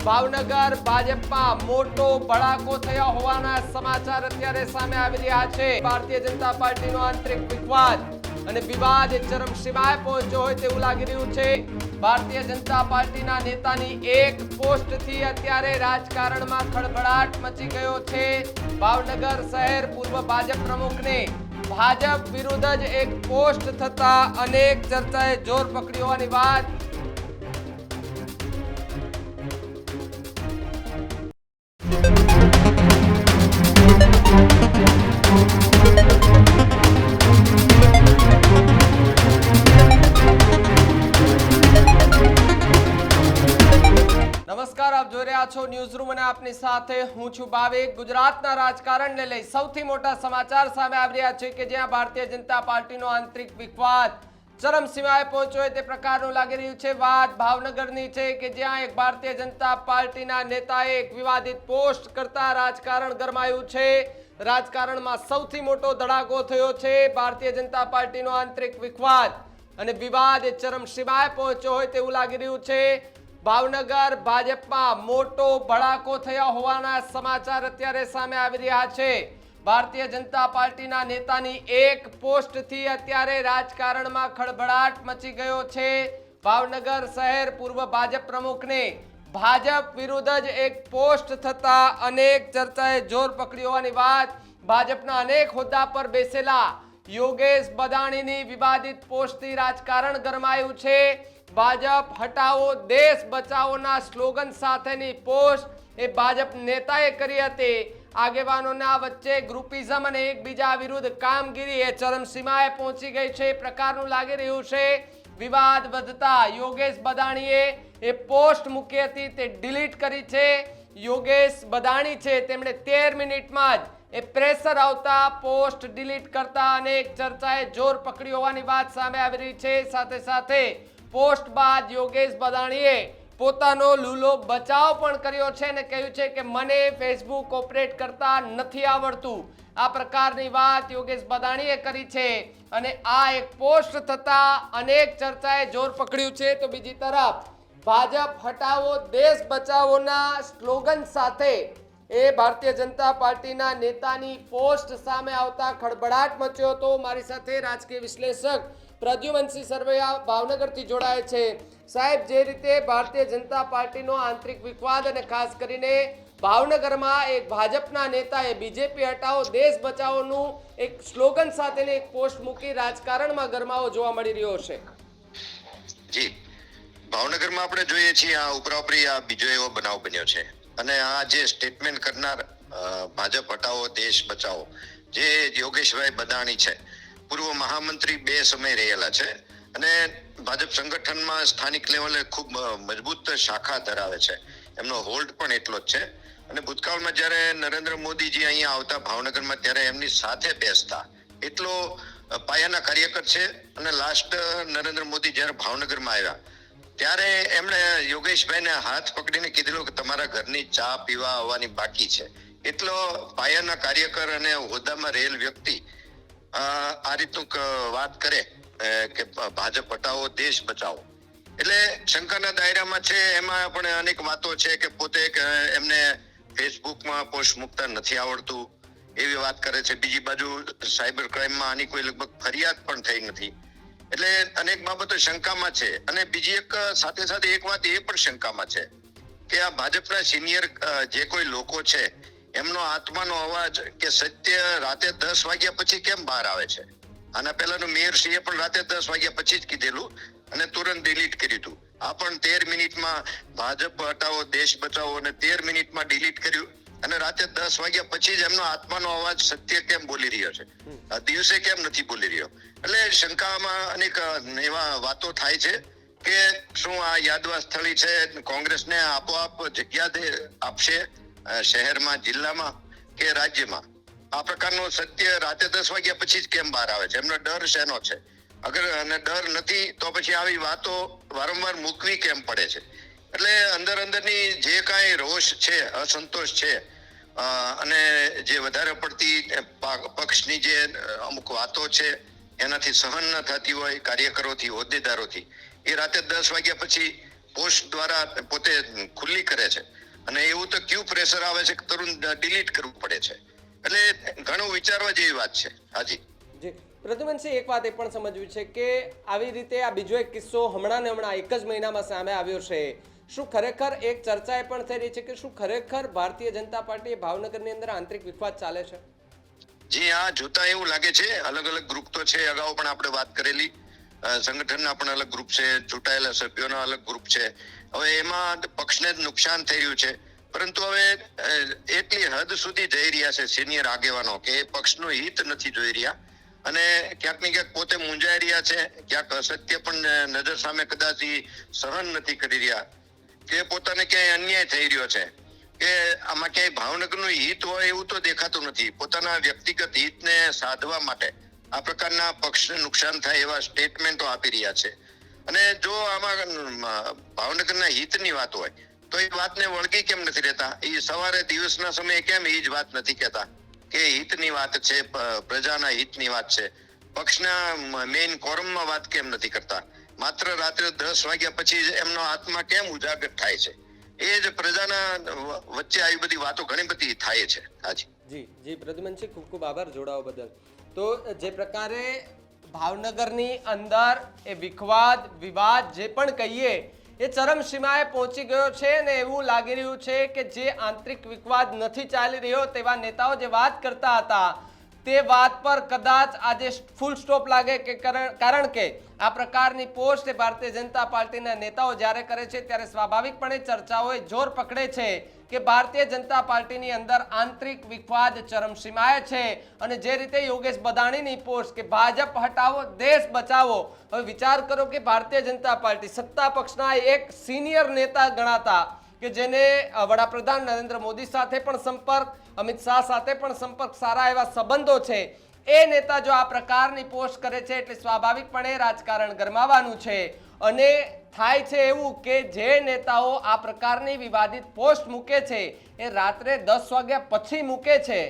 ભાવનગર ભાજપમાં મોટો ભડાકો થયો હોવાના સમાચાર અત્યારે સામે આવી રહ્યા છે। ભારતીય જનતા પાર્ટીનો આંતરિક વિવાદ અને વિવાદ ચરમસીમાએ પહોંચ્યો હોય તેવું લાગી રહ્યું છે। ભારતીય જનતા પાર્ટીના નેતાની એક પોસ્ટથી અત્યારે રાજકારણમાં ખળભળાટ મચી ગયો છે। ભાવનગર શહેર પૂર્વ ભાજપ પ્રમુખને ભાજપ વિરુદ્ધ જ એક પોસ્ટ થતા અનેક ચર્ચાએ જોર પકડી હોવાની વાત નમસ્કાર, આપ જોઈ રહ્યા છો ન્યૂઝરૂમ અને આપની સાથે હું છું ભાવિક। ગુજરાતના રાજકારણને લઈ સૌથી મોટા સમાચાર સામે આવી રહ્યા છે કે જ્યાં ભારતીય જનતા પાર્ટીનો આંતરિક વિવાદ ચરમસીમાએ પહોંચ્યો હોય તે પ્રકારનું લાગી રહ્યું છે। વાત ભાવનગરની છે કે જ્યાં એક ભારતીય જનતા પાર્ટીના નેતાએ એક વિવાદિત પોસ્ટ કરતા રાજકારણ ગરમાયું છે। રાજકારણમાં સૌથી મોટો ધડાકો થયો છે। ભારતીય જનતા પાર્ટીનો આંતરિક વિવાદ અને વિવાદ ચરમસીમાએ પહોંચ્યો હોય તેવું લાગી રહ્યું છે। ભાવનગર ભાજપમાં મોટો ભડાકો થયો હોવાના સમાચાર અત્યારે સામે આવી રહ્યા છે। ભારતીય જનતા પાર્ટીના નેતાની એક પોસ્ટથી અત્યારે રાજકારણમાં ખળભળાટ મચી ગયો છે। ભાવનગર શહેર પૂર્વ ભાજપ પ્રમુખને ભાજપ વિરુદ્ધ જ એક પોસ્ટ થતા અનેક ચર્ચાએ જોર પકડી હોવાની વાત ભાજપના અનેક હોદ્દા પર બેસેલા યોગેશ બદાણીની વિવાદિત પોસ્ટથી રાજકારણ ગરમાયું છે। ભાજપ હટાવો દેશ બચાવોના સ્લોગન સાથેની પોસ્ટ એ ભાજપ નેતાએ કરી હતી। આગેવાનોના વચ્ચે ગ્રુપિઝમ અને એકબીજા વિરુદ્ધ કામગીરી એ ચરમસીમાએ પહોંચી ગઈ છે પ્રકારનું લાગી રહ્યું છે। વિવાદ વધતા યોગેશ બદાણીએ એ પોસ્ટ મૂકી હતી તે ડિલીટ કરી છે। યોગેશ બદાણી છે તેમણે 13 મિનિટમાં જ એ પ્રેશર આવતા પોસ્ટ ડિલીટ કરતા અનેક ચર્ચાએ જોર પકડી હોવાની વાત સામે આવી રહી છે। સાથે સાથે પોસ્ટ બાદ યોગેશ બદાણીએ પોતાનો લૂલો બચાવ પણ કર્યો છે અને કહ્યું છે કે મને ફેસબુક ઓપરેટ કરતા નથી આવડતું। આ પ્રકારની વાત યોગેશ બદાણીએ કરી છે અને આ એક પોસ્ટ થતા અનેક ચર્ચાએ જોર પકડ્યું છે। તો બીજી તરફ ભાજપ હટાવો દેશ બચાવોના સ્લોગન સાથે એ ભારતીય જનતા પાર્ટીના નેતાની પોસ્ટ સામે આવતા ખળભળાટ મચ્યો હતો। મારી સાથે રાજકીય વિશ્લેષક પ્રદ્યુમનસિંહ સરવૈયા ભાવનગરથી જોડાય છે। સાહેબ, જે રીતે ભારતીય જનતા પાર્ટીનો આંતરિક વિવાદ અને ખાસ કરીને ભાવનગરમાં એક ભાજપના નેતાએ બીજેપી હટાવો દેશ બચાવોનું એક સ્લોગન સાથેની એક પોસ્ટ મૂકી રાજકારણમાં ગરમાવો જોવા મળી રહ્યો છે। જી, ભાવનગરમાં આપણે જોઈએ છીએ આ ઉપરાઉપરી આ બીજો એવો બનાવ બન્યો છે અને આ જે સ્ટેટમેન્ટ કરનાર ભાજપ હટાવો દેશ બચાવો જે યોગેશભાઈ બદાણી છે, પૂર્વ મહામંત્રી 2 સમય રહેલા છે અને ભાજપ સંગઠનમાં સ્થાનિક લેવલે ખૂબ મજબૂત શાખા ધરાવે છે। એમનો હોલ્ડ પણ એટલો જ છે અને ભૂતકાળમાં જ્યારે નરેન્દ્ર મોદીજી અહીંયા આવતા ભાવનગરમાં ત્યારે એમની સાથે બેસતા એટલો પાયાના કાર્યકર છે અને લાસ્ટ નરેન્દ્ર મોદી જ્યારે ભાવનગરમાં આવ્યા ત્યારે એમણે યોગેશભાઈને હાથ પકડીને કીધેલું કે તમારા ઘરની ચા પીવા આવવાની બાકી છે। એટલો પાયાના કાર્યકર અને હોદ્દામાં રહેલ વ્યક્તિ આ રીતનું વાત કરે કે ભાજપ હટાવો દેશ બચાવો એટલે શંકાના દાયરામાં છે। એમાં પણ અનેક વાતો છે કે પોતે એમને ફેસબુકમાં પોસ્ટ મૂકતા નથી આવડતું એવી વાત કરે છે। બીજી બાજુ સાયબર ક્રાઇમમાં આની કોઈ લગભગ ફરિયાદ પણ થઈ નથી એટલે અનેક બાબતો શંકામાં છે। અને બીજી એક સાથે સાથે એક વાત એ પણ શંકામાં છે કે આ ભાજપના સિનિયર જે કોઈ લોકો છે એમનો આત્માનો અવાજ કે સત્ય રાતે 10 વાગ્યા પછી કેમ બહાર આવે છે? આના પહેલાનું મેયરશ્રીએ પણ રાતે 10 વાગ્યા પછી જ કીધેલું અને તુરંત ડિલીટ કર્યું હતું। આ પણ 13 મિનિટમાં ભાજપ હટાવો દેશ બચાવો અને 13 મિનિટમાં ડિલીટ કર્યું અને રાતે 10 વાગ્યા પછી જ એમનો આત્માનો અવાજ સત્ય કેમ બોલી રહ્યો છે, દિવસે કેમ નથી બોલી રહ્યો? એટલે શંકામાં અનેક એવા વાતો થાય છે કે શું આ યાદવા સ્થળી છે કોંગ્રેસને આપોઆપ જગ્યા આપશે શહેરમાં, જિલ્લામાં કે રાજ્યમાં? આ પ્રકારનું સત્ય રાતે 10 વાગ્યા પછી જ કેમ બહાર આવે છે? એમનો ડર શેનો છે? અગર અને ડર નથી તો પછી આવી વાતો વારંવાર મૂકવી કેમ પડે છે? એટલે અંદરની જે કાંઈ રોષ છે, અસંતોષ છે અને જે વધારે પડતી પક્ષની જે અમુક વાતો છે એનાથી સહન ન થતી હોય કાર્યકરોથી, હોદ્દેદારોથી, એ રાતે 10 વાગ્યા પછી પોસ્ટ દ્વારા પોતે ખુલ્લી કરે છે। અને એવું તો ક્યુ પ્રેશર આવે છે કે તરુણ ડિલીટ કરવું પડે છે. એટલે ઘણું વિચારવા જેવી વાત છે. હાજી જી પ્રદ્યુમનસિંહ, એક વાત એ પણ સમજવી છે કે આવી રીતે આ બીજો એક કિસ્સો હમણાં એક જ મહિનામાં સામે આવ્યો છે. શું ખરેખર એક ચર્ચા એ પણ થઈ રહી છે કે શું ખરેખર ભારતીય જનતા પાર્ટી ભાવનગરની અંદર આંતરિક વિખવાદ ચાલે છે? જી હા, જોતા એવું લાગે છે. અલગ અલગ ગ્રુપ તો છે, અગાઉ પણ આપણે વાત કરેલી. સંગઠનના પણ અલગ ગ્રુપ છે, ચૂંટાયેલા સભ્યોના અલગ ગ્રુપ છે. હવે એમાં પક્ષને જ નુકસાન થઈ રહ્યું છે, પરંતુ હવે એટલી હદ સુધી જઈ રહ્યા છે સિનિયર આગેવાનો કે પક્ષનું હિત નથી જોઈ રહ્યા અને ક્યાંક ને ક્યાંક પોતે મૂંઝાઈ રહ્યા છે. ક્યાંક અસત્ય પણ નજર સામે કદાચ સહન નથી કરી રહ્યા કે પોતાને ક્યાંય અન્યાય થઈ રહ્યો છે કે આમાં ક્યાંય ભાવનગરનું હિત હોય એવું તો દેખાતું નથી. પોતાના વ્યક્તિગત હિતને સાધવા માટે આ પ્રકારના પક્ષને નુકસાન થાય એવા સ્ટેટમેન્ટો આપી રહ્યા છે. અને જો આમાં ભાવનગરના હિતની વાત હોય તો એ વાતને વળગી કેમ નથી રહેતા? એ સવારે દિવસના સમયે કેમ એ જ વાત નથી કહેતા કે હિતની વાત છે, પ્રજાના હિતની વાત છે? પક્ષના મેઇન કોરમમાં વાત કેમ નથી કરતા? માત્ર રાત્રે 10 વાગ્યા પછી એમનો આત્મા કેમ ઉજાગર થાય છે? એ જ પ્રજાના વચ્ચે આવી બધી વાતો ઘણી બધી થાય છે. હાજી જી પ્રદ્યુમનસિંહ, ખૂબ ખૂબ આભાર જોડાવા બદલ. તો જે પ્રકારે ભાવનગરની અંદર એ વિવાદ જે પણ કહીએ એ ચરમસીમાએ પહોંચી ગયો છે અને એવું લાગી રહ્યું છે કે જે આંતરિક વિવાદ નથી ચાલી રહ્યો તેવા નેતાઓ જે વાત કરતા હતા તે વાત પર કદાચ આજે ફૂલ સ્ટોપ લાગે કે કારણ કે આ પ્રકારની પોસ્ટ ભારતીય જનતા પાર્ટીના નેતાઓ જ્યારે કરે છે ત્યારે સ્વાભાવિકપણે ચર્ચાઓએ જોર પકડે છે કે ભારતીય જનતા પાર્ટીની અંદર આંતરિક વિવાદ ચરમસીમાએ છે. અને જે રીતે યોગેશ બદાણીની પોસ્ટ કે ભાજપ હટાવો દેશ બચાવો, હવે વિચાર કરો કે ભારતીય જનતા પાર્ટી સત્તા પક્ષના એક સિનિયર નેતા ગણાતા કે જેને વડાપ્રધાન નરેન્દ્ર મોદી સાથે પણ સંપર્ક, અમિત શાહ સાથે પણ સંપર્ક, સારા એવા સંબંધો છે, એ નેતા જો આ પ્રકારની પોસ્ટ કરે છે એટલે સ્વાભાવિકપણે રાજકારણ ગરમાવાનું છે. અને થાય છે એવું કે જે નેતાઓ આ પ્રકારની વિવાદિત પોસ્ટ મૂકે છે એ રાત્રે 10 વાગ્યા પછી મૂકે છે.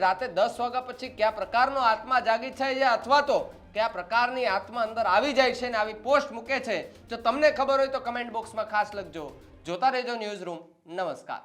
રાતે 10 વાગ્યા પછી કયા પ્રકારનો આત્મા જાગી છે અથવા તો કયા પ્રકારની આત્મા અંદર આવી જાય છે ને આવી પોસ્ટ મૂકે છે, જો તમને ખબર હોય તો કમેન્ટ બોક્સમાં ખાસ લખજો. જોતા રહેજો ન્યૂઝ રૂમ. નમસ્કાર.